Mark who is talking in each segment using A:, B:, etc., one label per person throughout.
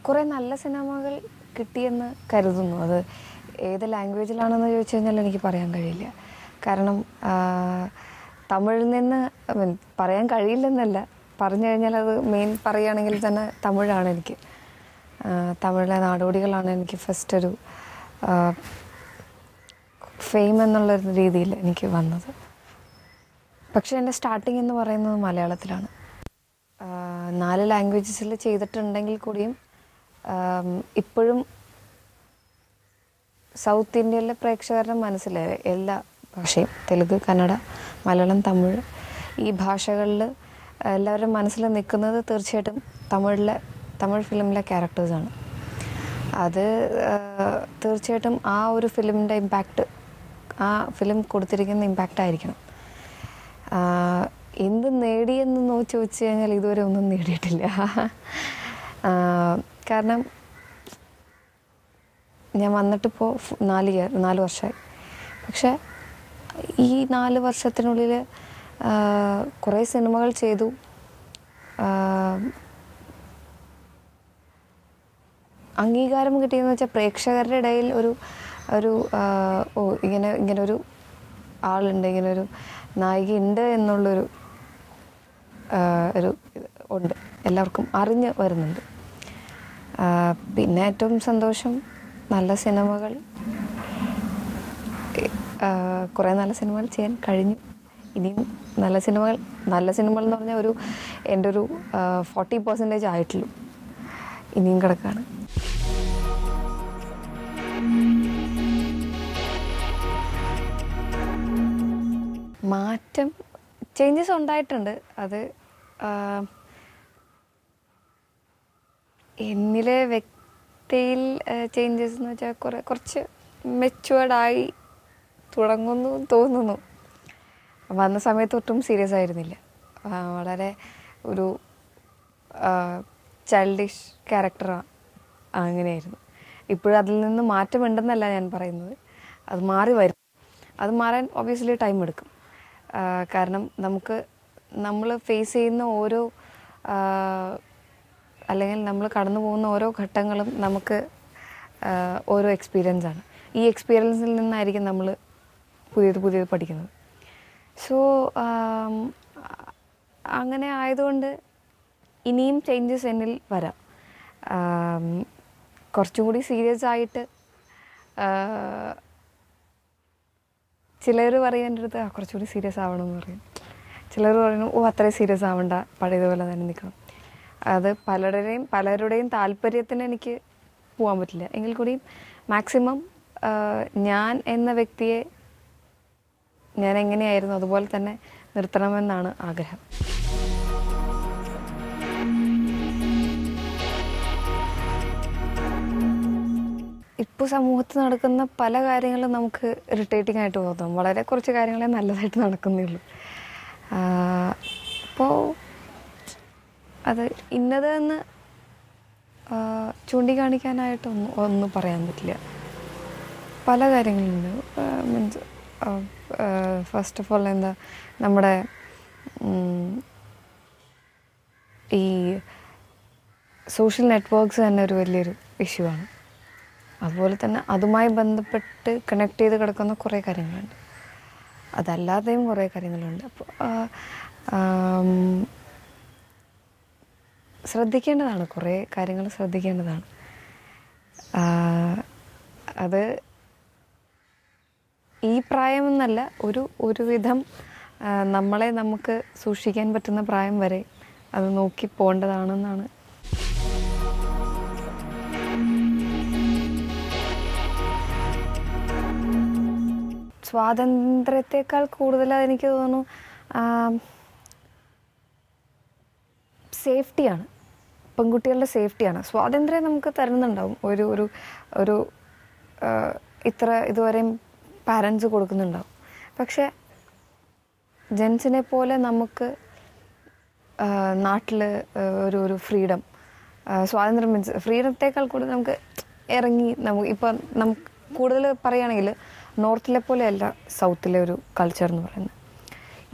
A: കുറേ നല്ല സിനിമകൾ കിട്ടിയെന്ന് കരുതുന്നു. അത് ഏത് ലാംഗ്വേജിലാണെന്ന് ചോദിച്ചു കഴിഞ്ഞാൽ എനിക്ക് പറയാൻ കഴിയില്ല. കാരണം തമിഴിൽ നിന്ന് പറയാൻ കഴിയില്ലെന്നല്ല, പറഞ്ഞു കഴിഞ്ഞാൽ അത് മെയിൻ പറയുകയാണെങ്കിൽ തന്നെ തമിഴാണ് എനിക്ക്. തമിഴിലെ നാടോടികളാണ് എനിക്ക് ഫസ്റ്റ് ഒരു ഫെയിം എന്നുള്ള രീതിയിൽ എനിക്ക് വന്നത്. പക്ഷേ എൻ്റെ സ്റ്റാർട്ടിങ് എന്ന് പറയുന്നത് മലയാളത്തിലാണ്. 4 ലാംഗ്വേജസിൽ ചെയ്തിട്ടുണ്ടെങ്കിൽ കൂടിയും ഇപ്പോഴും സൗത്ത് ഇന്ത്യയിലെ പ്രേക്ഷകരുടെ മനസ്സിലായി എല്ലാ ഭാഷയും, തെലുങ്ക്, കന്നഡ, മലയാളം, തമിഴ്, ഈ ഭാഷകളിൽ എല്ലാവരും മനസ്സിൽ നിൽക്കുന്നത് തീർച്ചയായിട്ടും തമിഴ് ഫിലിമിലെ ക്യാരക്ടേഴ്സാണ്. അത് തീർച്ചയായിട്ടും ആ ഒരു ഫിലിമിൻ്റെ ഇമ്പാക്റ്റ്, ആ ഫിലിം കൊടുത്തിരിക്കുന്ന ഇമ്പാക്റ്റ് ആയിരിക്കണം. എന്ത് നേടിയെന്ന് ചോദിച്ചു കഴിഞ്ഞാൽ ഇതുവരെ ഒന്നും നേടിയിട്ടില്ല. കാരണം ഞാൻ വന്നിട്ടിപ്പോൾ 4 വർഷമായി. പക്ഷേ ഈ 4 വർഷത്തിനുള്ളിൽ കുറേ സിനിമകൾ ചെയ്തു. അംഗീകാരം കിട്ടിയെന്ന് വെച്ചാൽ പ്രേക്ഷകരുടെ ഇടയിൽ ഒരു ഇങ്ങനൊരു ആളുണ്ട്, ഇങ്ങനൊരു നായികയുണ്ട് എന്നുള്ളൊരു ഉണ്ട്, എല്ലാവർക്കും അറിഞ്ഞ് വരുന്നുണ്ട്. പിന്നെ ഏറ്റവും സന്തോഷം, നല്ല സിനിമകൾ, കുറേ നല്ല സിനിമകൾ ചെയ്യാൻ കഴിഞ്ഞു. ഇനിയും നല്ല സിനിമകൾ എന്ന് പറഞ്ഞാൽ എൻ്റെ ഒരു 40% ആയിട്ടുള്ളൂ, ഇനിയും കിടക്കുകയാണ്. മാറ്റം, ചേഞ്ചസ് ഉണ്ടായിട്ടുണ്ട്. അത് എന്നിലെ വ്യക്തിയിൽ ചേഞ്ചസ് എന്ന് വെച്ചാൽ കുറച്ച് മെച്യൂർഡായി തുടങ്ങുന്നു തോന്നുന്നു. വന്ന സമയത്ത് ഒട്ടും സീരിയസ് ആയിരുന്നില്ല, വളരെ ഒരു ചൈൽഡിഷ് ക്യാരക്ടറാണ്, അങ്ങനെയായിരുന്നു. ഇപ്പോഴും അതിൽ നിന്ന് മാറ്റമുണ്ടെന്നല്ല ഞാൻ പറയുന്നത്, അത് മാറി വരും. അത് മാറാൻ ഒബ്വിയസ്ലി ടൈം എടുക്കും. കാരണം നമ്മൾ ഫേസ് ചെയ്യുന്ന അല്ലെങ്കിൽ നമ്മൾ കടന്നു പോകുന്ന ഓരോ ഘട്ടങ്ങളും നമുക്ക് ഓരോ എക്സ്പീരിയൻസാണ്. ഈ എക്സ്പീരിയൻസിൽ നിന്നായിരിക്കും നമ്മൾ പുതിയത് പഠിക്കുന്നത്. സോ അങ്ങനെ ആയതുകൊണ്ട് ഇനിയും ചേഞ്ചസ് എന്നിൽ വരാം. കുറച്ചും കൂടി സീരിയസ് ആയിട്ട്, ചിലർ പറയും എൻ്റെ അടുത്ത് കുറച്ചുകൂടി സീരിയസ് ആവണമെന്ന് പറയും. ചിലർ പറയുന്നു അത്രയും സീരിയസ് ആവണ്ട, പഴയതുപോലെ തന്നെ നിൽക്കണം. അത് പലരുടെയും താല്പര്യത്തിന് എനിക്ക് പോകാൻ പറ്റില്ല. എങ്കിൽ കൂടിയും മാക്സിമം ഞാൻ എന്ന വ്യക്തിയെ ഞാൻ എങ്ങനെയായിരുന്നു അതുപോലെ തന്നെ നിർത്തണമെന്നാണ് ആഗ്രഹം. ഇപ്പോൾ സമൂഹത്തിൽ നടക്കുന്ന പല കാര്യങ്ങളും നമുക്ക് ഇറിറ്റേറ്റിംഗ് ആയിട്ട് തോന്നും. വളരെ കുറച്ച് കാര്യങ്ങളെ നല്ലതായിട്ട് നടക്കുന്നുള്ളൂ. അപ്പോൾ അത് ഇന്നതെന്ന് ചൂണ്ടിക്കാണിക്കാനായിട്ടൊന്നും പറയാൻ പറ്റില്ല. പല കാര്യങ്ങളുണ്ട്. മീൻസ് ഫസ്റ്റ് ഓഫ് ഓൾ നമ്മുടെ ഈ സോഷ്യൽ നെറ്റ്വർക്ക്സ് തന്നെ ഒരു വലിയൊരു ഇഷ്യൂ ആണ്. അതുപോലെ തന്നെ അതുമായി ബന്ധപ്പെട്ട് കണക്ട് ചെയ്ത് കിടക്കുന്ന കുറേ കാര്യങ്ങളുണ്ട്. അതല്ലാതെയും കുറേ കാര്യങ്ങളുണ്ട്. അപ്പോൾ ശ്രദ്ധിക്കേണ്ടതാണ്, കുറേ കാര്യങ്ങൾ ശ്രദ്ധിക്കേണ്ടതാണ്. അത് ഈ പ്രായമെന്നല്ല, ഒരുവിധം നമ്മളെ നമുക്ക് സൂക്ഷിക്കാൻ പറ്റുന്ന പ്രായം വരെ അത് നോക്കി പോകേണ്ടതാണെന്നാണ്. സ്വാതന്ത്ര്യത്തെക്കാൾ കൂടുതൽ എനിക്ക് തോന്നുന്നു സേഫ്റ്റിയാണ്, പെൺകുട്ടികളുടെ സേഫ്റ്റിയാണ്. സ്വാതന്ത്ര്യം നമുക്ക് തരുന്നുണ്ടാവും, ഒരു ഇതുവരെയും പാരൻസ് കൊടുക്കുന്നുണ്ടാവും. പക്ഷെ ജെൻസിനെ പോലെ നമുക്ക് നാട്ടിൽ ഒരു സ്വാതന്ത്ര്യം മീൻസ് ഫ്രീഡത്തേക്കാൾ കൂടുതൽ നമുക്ക് ഇറങ്ങി ഇപ്പം നമുക്ക് കൂടുതൽ പറയുകയാണെങ്കിൽ നോർത്തിലെ പോലെയല്ല സൗത്തിലെ ഒരു കൾച്ചർ എന്ന് പറയുന്നത്.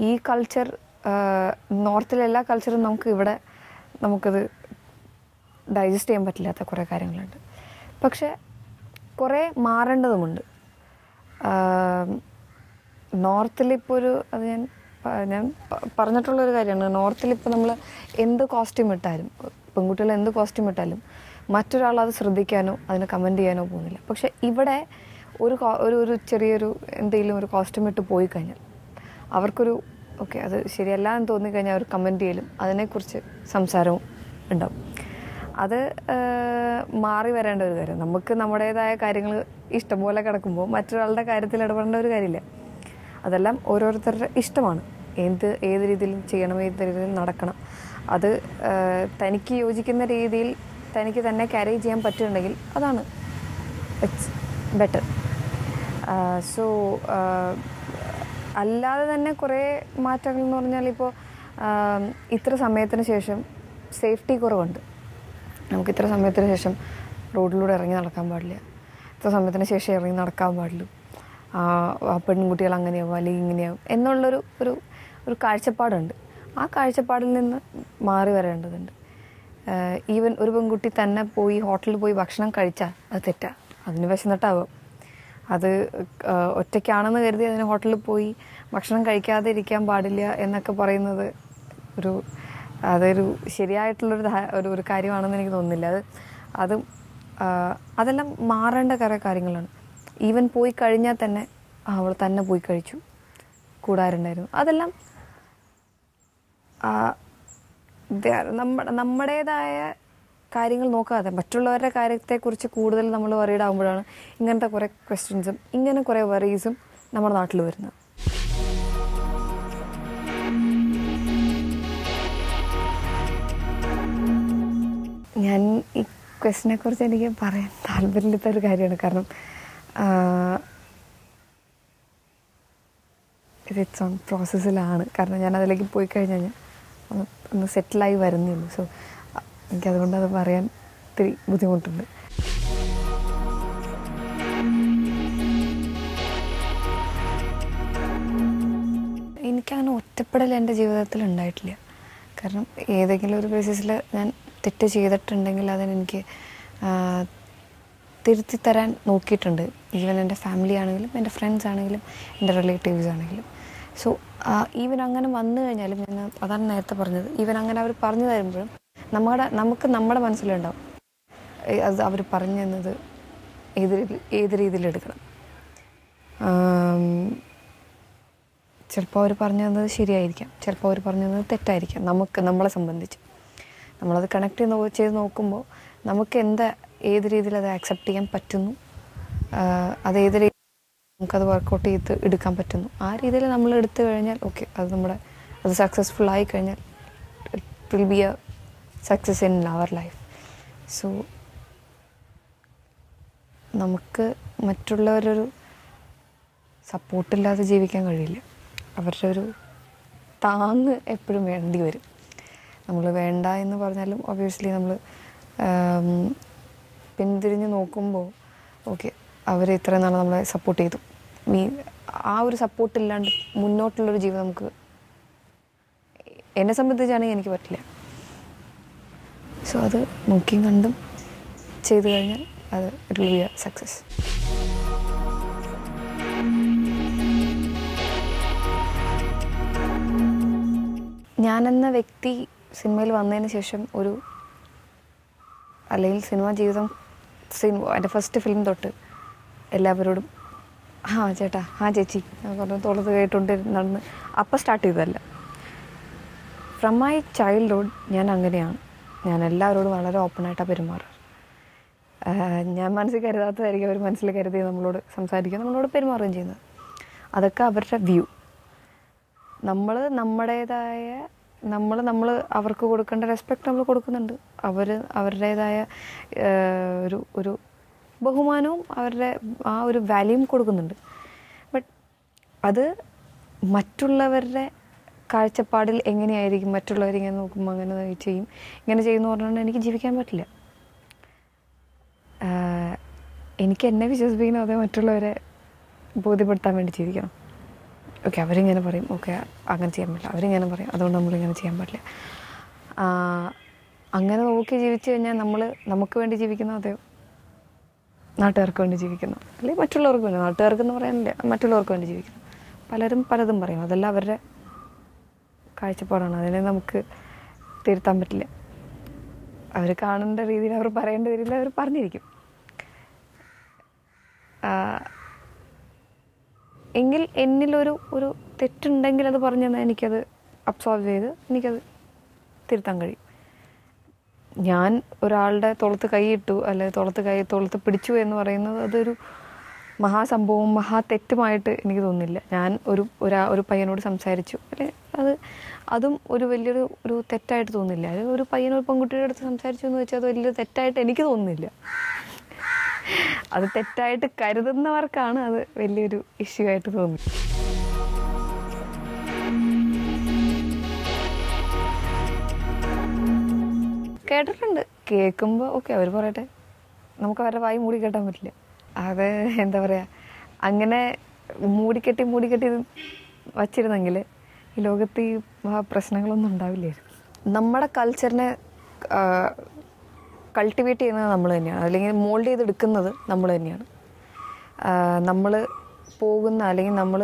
A: ഈ കൾച്ചർ നോർത്തിലെ എല്ലാ കൾച്ചറും നമുക്കത് ഡൈജസ്റ്റ് ചെയ്യാൻ പറ്റില്ലാത്ത കുറേ കാര്യങ്ങളുണ്ട്. പക്ഷേ കുറേ മാറേണ്ടതുമുണ്ട്. നോർത്തിലിപ്പോൾ അത് ഞാൻ പറഞ്ഞിട്ടുള്ളൊരു കാര്യമാണ്. നോർത്തിലിപ്പോൾ നമ്മൾ എന്ത് കോസ്റ്റ്യൂം ഇട്ടാലും, പെൺകുട്ടികൾ എന്ത് കോസ്റ്റ്യൂം ഇട്ടാലും മറ്റൊരാൾ അത് ശ്രദ്ധിക്കാനോ അതിന് കമൻറ്റ് ചെയ്യാനോ പോകുന്നില്ല. പക്ഷേ ഇവിടെ ഒരു ചെറിയൊരു എന്തെങ്കിലും ഒരു കോസ്റ്റ്യൂം ഇട്ട് പോയി കഴിഞ്ഞാൽ അവർക്കൊരു ഓക്കെ അത് ശരിയല്ല എന്ന് തോന്നിക്കഴിഞ്ഞാൽ അവർ കമൻറ്റ് ചെയ്യലും അതിനെക്കുറിച്ച് സംസാരവും ഉണ്ടാവും. അത് മാറി വരേണ്ട ഒരു കാര്യം. നമുക്ക് നമ്മുടേതായ കാര്യങ്ങൾ ഇഷ്ടംപോലെ കിടക്കുമ്പോൾ മറ്റൊരാളുടെ കാര്യത്തിൽ ഇടപെടേണ്ട ഒരു കാര്യമില്ല. അതെല്ലാം ഓരോരുത്തരുടെ ഇഷ്ടമാണ്. ഏത് രീതിയിലും ചെയ്യണം, ഏത് രീതിയിൽ നടക്കണം. അത് തനിക്ക് യോജിക്കുന്ന രീതിയിൽ തനിക്ക് തന്നെ ക്യാരി ചെയ്യാൻ പറ്റുന്നുണ്ടെങ്കിൽ അതാണ് ഇറ്റ്സ് ബെറ്റർ. സോ അല്ലാതെ തന്നെ കുറേ മാറ്റങ്ങൾ എന്ന് പറഞ്ഞാൽ ഇപ്പോൾ ഇത്ര സമയത്തിന് ശേഷം സേഫ്റ്റി കുറവുണ്ട്. നമുക്ക് ഇത്ര സമയത്തിന് ശേഷം റോഡിലൂടെ ഇറങ്ങി നടക്കാൻ പാടില്ല, ഇത്ര സമയത്തിന് ശേഷം ഇറങ്ങി നടക്കാൻ പാടുള്ളൂ, പെൺകുട്ടികൾ അങ്ങനെയാവും അല്ലെങ്കിൽ ഇങ്ങനെയാവും എന്നുള്ളൊരു ഒരു കാഴ്ചപ്പാടുണ്ട്. ആ കാഴ്ചപ്പാടിൽ നിന്ന് മാറി വരേണ്ടതുണ്ട്. ഈവൻ ഒരു പെൺകുട്ടി തന്നെ പോയി ഹോട്ടലിൽ പോയി ഭക്ഷണം കഴിച്ചാൽ അത് തെറ്റാ. അതിന് വിശന്നിട്ടാവും. അത് ഒറ്റയ്ക്കാണെന്ന് കരുതി അതിന് ഹോട്ടലിൽ പോയി ഭക്ഷണം കഴിക്കാതെ ഇരിക്കാൻ പാടില്ല എന്നൊക്കെ പറയുന്നത് അതൊരു ശരിയായിട്ടുള്ളൊരു കാര്യമാണെന്ന് എനിക്ക് തോന്നുന്നില്ല. അതെല്ലാം മാറേണ്ട കുറേ കാര്യങ്ങളാണ്. ഈവൻ പോയി കഴിഞ്ഞാൽ തന്നെ അവൾ തന്നെ പോയി കഴിച്ചു, കൂടാറുണ്ടായിരുന്നു. അതെല്ലാം നമ്മുടേതായ കാര്യങ്ങൾ നോക്കാതെ മറ്റുള്ളവരുടെ കാര്യത്തെക്കുറിച്ച് കൂടുതൽ നമ്മൾ വറീഡ് ആകുമ്പോഴാണ് ഇങ്ങനത്തെ കുറേ ക്വസ്റ്റ്യൻസും ഇങ്ങനെ കുറേ വറീസും നമ്മുടെ നാട്ടിൽ വരുന്നത്. ഞാൻ ഈ ക്വസ്റ്റിനെ കുറിച്ച് എനിക്ക് പറയാൻ താല്പര്യമില്ലാത്ത ഒരു കാര്യമാണ്. കാരണം ഇറ്റ്സ് ഓൺ പ്രോസസ്സിലാണ്. കാരണം ഞാൻ അതിലേക്ക് പോയി കഴിഞ്ഞാൽ ഒന്ന് സെറ്റിലായി വരുന്നുള്ളൂ. സോ എനിക്കതുകൊണ്ട് അത് പറയാൻ ഇത്തിരി ബുദ്ധിമുട്ടുണ്ട്. എനിക്കങ്ങനെ ഒറ്റപ്പെടൽ എൻ്റെ ജീവിതത്തിൽ ഉണ്ടായിട്ടില്ല. കാരണം ഏതെങ്കിലും ഒരു ബേസിസിൽ ഞാൻ തെറ്റ് ചെയ്തിട്ടുണ്ടെങ്കിൽ അതിനെനിക്ക് തിരുത്തി തരാൻ നോക്കിയിട്ടുണ്ട്. ഈവൻ എൻ്റെ ഫാമിലി ആണെങ്കിലും എൻ്റെ ഫ്രണ്ട്സ് ആണെങ്കിലും എൻ്റെ റിലേറ്റീവ്സ് ആണെങ്കിലും. സോ ഈവൻ അങ്ങനെ വന്നു കഴിഞ്ഞാലും ഞാൻ അതാണ് നേരത്തെ പറഞ്ഞത്, ഈവൻ അങ്ങനെ അവർ പറഞ്ഞു തരുമ്പോഴും നമുക്ക് നമ്മുടെ മനസ്സിലുണ്ടാവും അത് അവർ പറഞ്ഞു തന്നത് ഏത് രീതിയിൽ എടുക്കണം. ചിലപ്പോൾ അവർ പറഞ്ഞു തന്നത് ശരിയായിരിക്കാം, ചിലപ്പോൾ അവർ പറഞ്ഞു തന്നത് തെറ്റായിരിക്കാം. നമ്മളെ സംബന്ധിച്ച് നമ്മളത് കണക്ട് ചെയ്ത് നോക്കുമ്പോൾ നമുക്ക് ഏത് രീതിയിൽ അത് ആക്സെപ്റ്റ് ചെയ്യാൻ പറ്റുന്നു, അതേത് രീതിയിൽ നമുക്കത് വർക്കൗട്ട് ചെയ്ത് എടുക്കാൻ പറ്റുന്നു, ആ രീതിയിൽ നമ്മൾ എടുത്തു കഴിഞ്ഞാൽ ഓക്കെ, അത് സക്സസ്ഫുൾ ആയി കഴിഞ്ഞാൽ it will be a success in our life. So നമുക്ക് മറ്റുള്ളവരൊരു സപ്പോർട്ടില്ലാതെ ജീവിക്കാൻ കഴിയില്ല. അവരുടെ ഒരു താങ്ങ് എപ്പോഴും വേണ്ടി വരും. നമ്മൾ വേണ്ട എന്ന് പറഞ്ഞാലും ഒബ്വിയസ്ലി നമ്മൾ പിന്തിരിഞ്ഞ് നോക്കുമ്പോൾ ഓക്കെ, അവർ ഇത്ര നാൾ നമ്മളെ സപ്പോർട്ട് ചെയ്തു. ആ ഒരു സപ്പോർട്ടില്ലാണ്ട് മുന്നോട്ടുള്ളൊരു ജീവിതം നമുക്ക്, എന്നെ സംബന്ധിച്ചാണെങ്കിൽ എനിക്ക് പറ്റില്ല. സോ അത് നോക്കിയും കണ്ടും ചെയ്തു കഴിഞ്ഞാൽ അത് it will be a success. ഞാനെന്ന വ്യക്തി സിനിമയിൽ വന്നതിന് ശേഷം അല്ലെങ്കിൽ സിനിമാ ജീവിതം എൻ്റെ ഫസ്റ്റ് ഫിലിം തൊട്ട് എല്ലാവരോടും ചേട്ടാ, ചേച്ചി പറഞ്ഞ തോളത്ത് കേട്ടുകൊണ്ട് നടന്ന് അപ്പം സ്റ്റാർട്ട് ചെയ്തതല്ല. ഫ്രം മൈ ചൈൽഡ്ഹുഡ് ഞാൻ അങ്ങനെയാണ്. ഞാൻ എല്ലാവരോടും വളരെ ഓപ്പണായിട്ടാണ് പെരുമാറാറ്. ഞാൻ മനസ്സിൽ കരുതാത്തതായിരിക്കും അവർ മനസ്സിൽ കരുതി നമ്മളോട് സംസാരിക്കുക, നമ്മളോട് പെരുമാറുകയും ചെയ്യുന്നത്. അതൊക്കെ അവരുടെ വ്യൂ. നമ്മുടേതായ നമ്മൾ അവർക്ക് കൊടുക്കേണ്ട റെസ്പെക്റ്റ് നമ്മൾ കൊടുക്കുന്നുണ്ട്. അവരുടേതായ ഒരു ബഹുമാനവും അവരുടെ ആ ഒരു വാല്യൂം കൊടുക്കുന്നുണ്ട്. ബട്ട് അത് മറ്റുള്ളവരുടെ കാഴ്ചപ്പാടിൽ എങ്ങനെയായിരിക്കും, മറ്റുള്ളവരിങ്ങനെ നോക്കുമ്പോൾ അങ്ങനെ ചെയ്യും, ഇങ്ങനെ ചെയ്യുമെന്ന് പറഞ്ഞുകൊണ്ട് എനിക്ക് ജീവിക്കാൻ പറ്റില്ല. എനിക്ക് എന്നെ വിശ്വസിപ്പിക്കണം, അതേ മറ്റുള്ളവരെ ബോധ്യപ്പെടുത്താൻ വേണ്ടി ജീവിക്കണം. ഓക്കെ, അവരിങ്ങനെ പറയും, ഓക്കെ അങ്ങനെ ചെയ്യാൻ പറ്റില്ല, അവരിങ്ങനെ പറയും, അതുകൊണ്ട് നമ്മളിങ്ങനെ ചെയ്യാൻ പറ്റില്ല. അങ്ങനെ നോക്കി ജീവിച്ചു കഴിഞ്ഞാൽ നമുക്ക് വേണ്ടി ജീവിക്കുന്നോ അതെയോ നാട്ടുകാർക്ക് വേണ്ടി ജീവിക്കുന്നു, അല്ലെങ്കിൽ മറ്റുള്ളവർക്ക് വേണ്ടി? നാട്ടുകാർക്കെന്ന് പറയാനില്ല, മറ്റുള്ളവർക്ക് വേണ്ടി ജീവിക്കുന്നു. പലരും പലതും പറയും, അതെല്ലാം അവരുടെ കാഴ്ചപ്പാടാണ്. അതിനെ നമുക്ക് തിരുത്താൻ പറ്റില്ല. അവർ കാണേണ്ട രീതിയിൽ, അവർ പറയേണ്ട രീതിയിൽ അവർ പറഞ്ഞിരിക്കും. എങ്കിൽ എന്നിലൊരു തെറ്റുണ്ടെങ്കിൽ അത് പറഞ്ഞു തന്നാൽ എനിക്കത് അബ്സോർവ് ചെയ്ത് എനിക്കത് തിരുത്താൻ കഴിയും. ഞാൻ ഒരാളുടെ തോളത്ത് കൈയിട്ടു, അല്ലെങ്കിൽ തോളത്ത് പിടിച്ചു എന്ന് പറയുന്നത് അതൊരു മഹാസംഭവവും തെറ്റുമായിട്ട് എനിക്ക് തോന്നുന്നില്ല. ഞാൻ ഒരു പയ്യനോട് സംസാരിച്ചു, അല്ലെ അതും വലിയൊരു തെറ്റായിട്ട് തോന്നുന്നില്ല. ഒരു പയ്യനൊരു പെൺകുട്ടിയുടെ അടുത്ത് സംസാരിച്ചു എന്ന് വെച്ചാൽ അത് വലിയൊരു തെറ്റായിട്ട് എനിക്ക് തോന്നുന്നില്ല. അത് തെറ്റായിട്ട് കരുതുന്നവർക്കാണ് അത് വലിയൊരു ഇഷ്യൂ ആയിട്ട് തോന്നുന്നത്. കേട്ടിട്ടുണ്ട്. കേൾക്കുമ്പോൾ ഓക്കെ, അവർ പറയട്ടെ, നമുക്ക് അവരുടെ വായി മൂടി കെട്ടാൻ പറ്റില്ല. അത് എന്താ പറയുക, അങ്ങനെ മൂടിക്കെട്ടി വച്ചിരുന്നെങ്കിൽ ഈ ലോകത്ത് ഈ പ്രശ്നങ്ങളൊന്നും ഉണ്ടാവില്ലായിരുന്നു. നമ്മുടെ കൾച്ചറിനെ കൾട്ടിവേറ്റ് ചെയ്യുന്നത് നമ്മൾ തന്നെയാണ്, അല്ലെങ്കിൽ മോൾഡ് ചെയ്തെടുക്കുന്നത് നമ്മൾ തന്നെയാണ്. നമ്മൾ പോകുന്ന, അല്ലെങ്കിൽ നമ്മൾ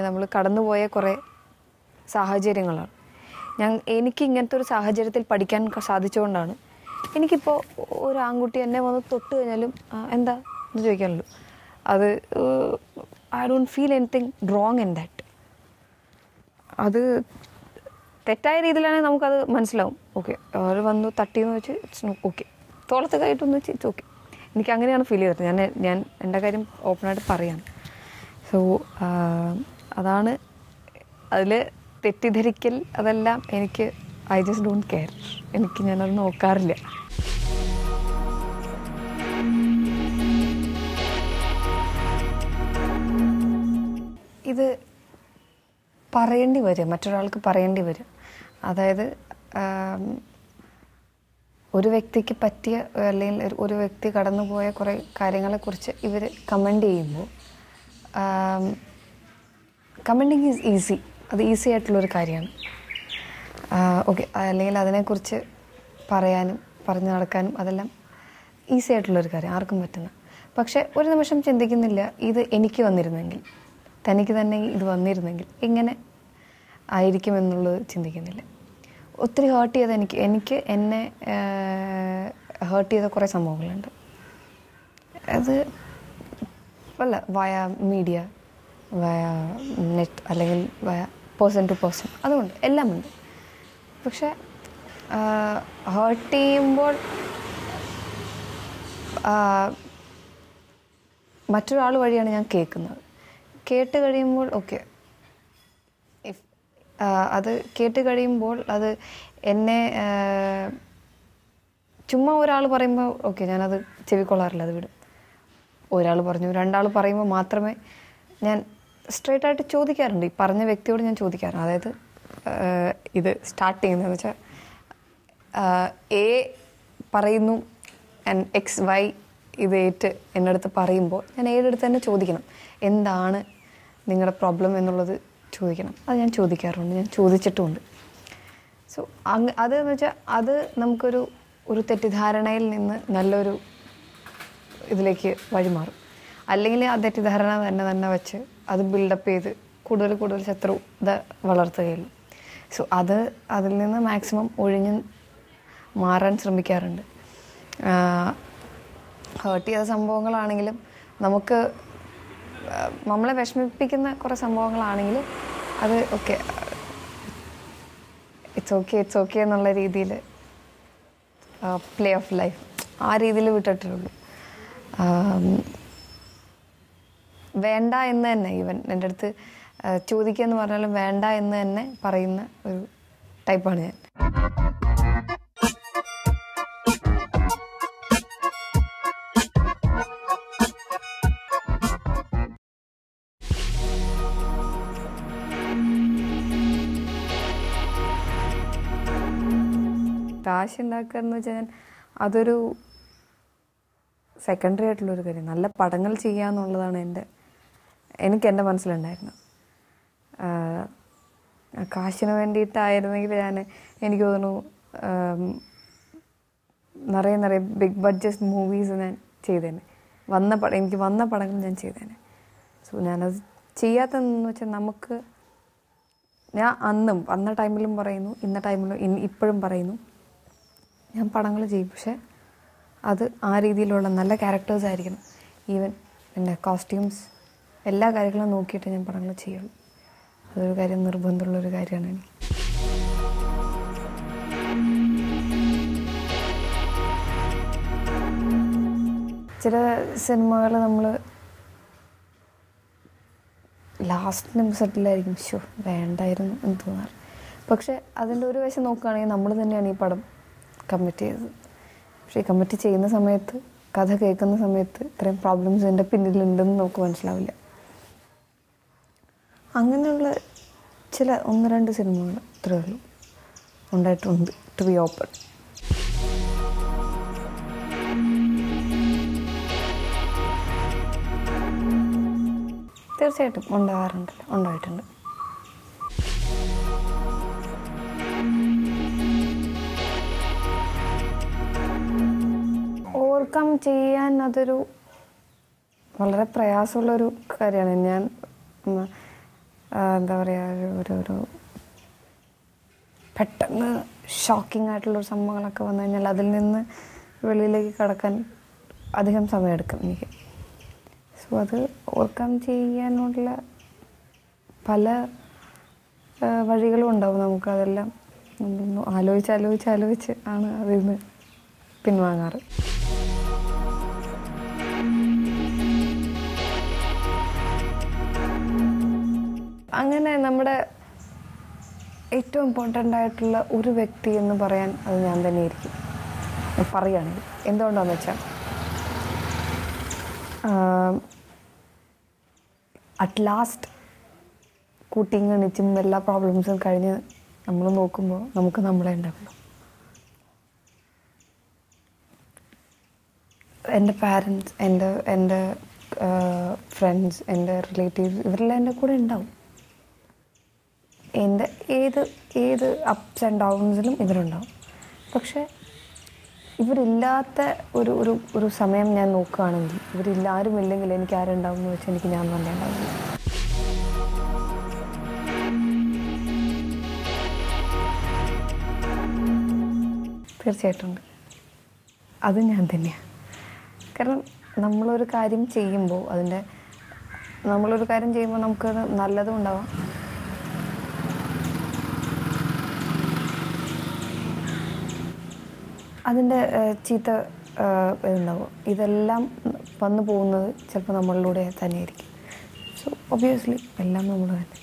A: നമ്മൾ കടന്നുപോയ കുറേ സാഹചര്യങ്ങളാണ്. എനിക്ക് ഇങ്ങനത്തെ ഒരു സാഹചര്യത്തിൽ പഠിക്കാൻ സാധിച്ചുകൊണ്ടാണ് എനിക്കിപ്പോൾ ഒരു ആൺകുട്ടി എന്നെ വന്ന് തൊട്ട് കഴിഞ്ഞാലും എന്താ എന്ന് ചോദിക്കാനുള്ളൂ. അത് I don't feel anything wrong in that. അത് തെറ്റായ രീതിയിലാണെങ്കിൽ നമുക്കത് മനസ്സിലാവും. ഓക്കെ, അവർ വന്നു തട്ടിയെന്ന് വെച്ച് ഇറ്റ്സ് ഓക്കെ, തോളത്ത് കയറ്റെന്ന് വെച്ച് ഇറ്റ്സ് ഓക്കെ. എനിക്ക് അങ്ങനെയാണ് ഫീൽ ചെയ്തത്. ഞാൻ എൻ്റെ കാര്യം ഓപ്പണായിട്ട് പറയാണ്. സോ അതാണ് അതിൽ തെറ്റിദ്ധരിക്കൽ, അതെല്ലാം എനിക്ക് ഐ ജസ്റ്റ് ഡോണ്ട് കെയർ. ഞാനത് നോക്കാറില്ല. ഇത് പറയേണ്ടി വരും, മറ്റൊരാൾക്ക് പറയേണ്ടി വരും. അതായത് ഒരു വ്യക്തിക്ക് പറ്റിയ, അല്ലെങ്കിൽ ഒരു വ്യക്തി കടന്നുപോയ കുറേ കാര്യങ്ങളെക്കുറിച്ച് ഇവർ കമൻ്റ് ചെയ്യുമ്പോൾ, കമൻറ്റിങ് ഈസ് ഈസി. അത് ഈസി ആയിട്ടുള്ളൊരു കാര്യമാണ്. ഓക്കെ, അല്ലെങ്കിൽ അതിനെക്കുറിച്ച് പറഞ്ഞു നടക്കാനും അതെല്ലാം ഈസി ആയിട്ടുള്ളൊരു കാര്യം, ആർക്കും പറ്റുന്ന. പക്ഷെ ഒരു നിമിഷം ചിന്തിക്കുന്നില്ല, ഇത് എനിക്ക് വന്നിരുന്നെങ്കിൽ, തനിക്ക് തന്നെ ഇത് വന്നിരുന്നെങ്കിൽ എങ്ങനെ ആയിരിക്കുമെന്നുള്ളത് ചിന്തിക്കുന്നില്ല. ഒത്തിരി ഹേർട്ട് ചെയ്ത എന്നെ ഹേർട്ട് ചെയ്ത കുറേ സംഭവങ്ങളുണ്ട്. അത് വല്ല വയ മീഡിയ, വയ നെറ്റ്, അല്ലെങ്കിൽ വയ പേഴ്സൺ ടു പേഴ്സൺ, അതുകൊണ്ട് എല്ലാം ഉണ്ട്. പക്ഷെ ഹേർട്ട് ചെയ്യുമ്പോൾ മറ്റൊരാൾ വഴിയാണ് ഞാൻ കേൾക്കുന്നത്. കേട്ട് കഴിയുമ്പോൾ ഓക്കെ, അത് കേട്ട് കഴിയുമ്പോൾ അത് എന്നെ ചുമ്മാ ഒരാൾ പറയുമ്പോൾ ഓക്കെ, ഞാനത് ചെവിക്കൊള്ളാറില്ല, അത് വിടും. ഒരാൾ പറഞ്ഞു, രണ്ടാൾ പറയുമ്പോൾ മാത്രമേ ഞാൻ സ്ട്രെയിറ്റായിട്ട് ചോദിക്കാറുണ്ട്. ഈ പറഞ്ഞ വ്യക്തിയോട് ഞാൻ ചോദിക്കാറുണ്ട്. അതായത് ഇത് സ്റ്റാർട്ട് ചെയ്യുന്നതെന്ന് വെച്ചാൽ എ പറയുന്നു ആൻഡ് എക്സ് വൈ ഇത് എൻ്റെ അടുത്ത് പറയുമ്പോൾ ഞാൻ എയുടെ അടുത്ത് തന്നെ ചോദിക്കണം, എന്താണ് നിങ്ങളുടെ പ്രോബ്ലം എന്നുള്ളത് ചോദിക്കണം. അത് ഞാൻ ചോദിക്കാറുണ്ട്, ഞാൻ ചോദിച്ചിട്ടുമുണ്ട്. സോ അതെന്ന് വെച്ചാൽ അത് നമുക്കൊരു തെറ്റിദ്ധാരണയിൽ നിന്ന് നല്ലൊരു ഇതിലേക്ക് വഴിമാറും. അല്ലെങ്കിൽ ആ തെറ്റിദ്ധാരണ തന്നെ വെച്ച് അത് ബിൽഡപ്പ് ചെയ്ത് കൂടുതൽ ശത്രുത വളർത്തുകയുള്ളൂ. സോ അതിൽ നിന്ന് മാക്സിമം ഒഴിഞ്ഞ് മാറാൻ ശ്രമിക്കാറുണ്ട്. ഹേർട്ട് ചെയ്ത സംഭവങ്ങളാണെങ്കിലും നമ്മളെ വിഷമിപ്പിക്കുന്ന കുറേ സംഭവങ്ങളാണെങ്കിൽ അത് ഓക്കെ, ഇറ്റ്സ് ഓക്കെ എന്നുള്ള രീതിയിൽ പ്ലേ ഓഫ് ലൈഫ് ആ രീതിയിൽ വിട്ടിട്ടുള്ളൂ. വേണ്ട എന്ന് തന്നെ, ഈവൻ എൻ്റെ അടുത്ത് ചോദിക്കുക എന്ന് പറഞ്ഞാലും വേണ്ട എന്ന് തന്നെ പറയുന്ന ഒരു ടൈപ്പാണ് ഞാൻ. കാശ് ഉണ്ടാക്കുക എന്ന് വെച്ചാൽ അതൊരു സെക്കൻഡറി ആയിട്ടുള്ളൊരു കാര്യം. നല്ല പടങ്ങൾ ചെയ്യുക എന്നുള്ളതാണ് എനിക്ക് എൻ്റെ മനസ്സിലുണ്ടായിരുന്നത്. കാശിന് വേണ്ടിയിട്ടായിരുന്നെങ്കിൽ എനിക്ക് തോന്നുന്നു നിറയെ ബിഗ് ബഡ്ജറ്റ് മൂവീസ് ഞാൻ ചെയ്തേനെ. എനിക്ക് വന്ന പടങ്ങൾ ഞാൻ ചെയ്തേനെ. സോ ഞാനത് ചെയ്യാത്തതെന്ന് വെച്ചാൽ ഞാൻ അന്ന ടൈമിലും പറയുന്നു, ഇന്ന ടൈമിലും ഇപ്പോഴും പറയുന്നു, ഞാൻ പടങ്ങൾ ചെയ്യും. പക്ഷെ അത് ആ രീതിയിലുള്ള നല്ല ക്യാരക്ടേഴ്സ് ആയിരിക്കണം. ഈവൻ പിന്നെ കോസ്റ്റ്യൂംസ് എല്ലാ കാര്യങ്ങളും നോക്കിയിട്ട് ഞാൻ പടങ്ങൾ ചെയ്യുള്ളൂ. അതൊരു കാര്യം, നിർബന്ധമുള്ളൊരു കാര്യമാണ് എനിക്ക്. ചില സിനിമകൾ നമ്മൾ ലാസ്റ്റ് നിമിഷത്തിലായിരിക്കും വേണ്ടായിരുന്നു എന്ന് തോന്നാറ്. പക്ഷെ അതിൻ്റെ ഒരു വശം നോക്കുകയാണെങ്കിൽ നമ്മൾ തന്നെയാണ് ഈ പടം കമ്മിറ്റ് ചെയ്തത്. പക്ഷേ ഈ കമ്മിറ്റ് ചെയ്യുന്ന സമയത്ത്, കഥ കേൾക്കുന്ന സമയത്ത് ഇത്രയും പ്രോബ്ലംസ് എൻ്റെ പിന്നിലുണ്ടെന്ന് നമുക്ക് മനസ്സിലാവില്ല. അങ്ങനെയുള്ള ചില 1-2 സിനിമകൾ ഇത്രയേ ഉള്ളൂ ഉണ്ടായിട്ടുണ്ട്. ടു ബി ഓപ്പൺ, തീർച്ചയായിട്ടും ഉണ്ടായിട്ടുണ്ട്. ഓവർകം ചെയ്യാൻ അതൊരു വളരെ പ്രയാസമുള്ളൊരു കാര്യമാണ്. ഞാൻ എന്താ പറയുക, ഒരു പെട്ടെന്ന് ഷോക്കിംഗ് ആയിട്ടുള്ളൊരു സംഭവങ്ങളൊക്കെ വന്നു കഴിഞ്ഞാൽ അതിൽ നിന്ന് വെളിയിലേക്ക് കടക്കാൻ അധികം സമയമെടുക്കും എനിക്ക്. സോ അത് ഓവർകം ചെയ്യാനുള്ള പല വഴികളും ഉണ്ടാവും. നമുക്കതെല്ലാം നമ്മളൊന്ന് ആലോചിച്ച് ആണ് അതിൽ നിന്ന് പിൻവാങ്ങാറ്. അങ്ങനെ നമ്മുടെ ഏറ്റവും ഇമ്പോർട്ടൻ്റ് ആയിട്ടുള്ള ഒരു വ്യക്തി എന്ന് പറയാൻ അത് ഞാൻ തന്നെയായിരിക്കും. പറയുകയാണെങ്കിൽ എന്തുകൊണ്ടാണെന്ന് വെച്ചാൽ, അറ്റ് ലാസ്റ്റ് കൂട്ടിയും കണിച്ചും എല്ലാ പ്രോബ്ലംസും കഴിഞ്ഞ് നമ്മൾ നോക്കുമ്പോൾ നമുക്ക് നമ്മളെ ഉണ്ടാവുള്ളൂ. എൻ്റെ പാരൻസ്, എൻ്റെ ഫ്രണ്ട്സ്, എൻ്റെ റിലേറ്റീവ്സ്, ഇവരെല്ലാം എൻ്റെ കൂടെ ഉണ്ടാവും. എൻ്റെ ഏത് അപ്സ് ആൻഡ് ഡൗൺസിലും ഇവരുണ്ടാവും. പക്ഷേ ഇവരില്ലാത്ത ഒരു സമയം ഞാൻ നോക്കുകയാണെങ്കിൽ, ആരും ഇല്ലെങ്കിൽ എനിക്ക് ആരുണ്ടാവും എന്ന് വെച്ചാൽ എനിക്ക് ഞാൻ തന്നെ ഉണ്ടാവില്ല. തീർച്ചയായിട്ടും ഉണ്ട്. അത് ഞാൻ തന്നെയാണ്. കാരണം നമ്മളൊരു കാര്യം ചെയ്യുമ്പോൾ നമുക്കത് നല്ലതും ഉണ്ടാവാം, അതിൻ്റെ ചീത്ത ഇതുണ്ടാവും. ഇതെല്ലാം വന്നു പോകുന്നത് ചിലപ്പോൾ നമ്മളിലൂടെ തന്നെയായിരിക്കും. സോ ഒബ്വിയസ്ലി എല്ലാം നമ്മൾ തന്നെ.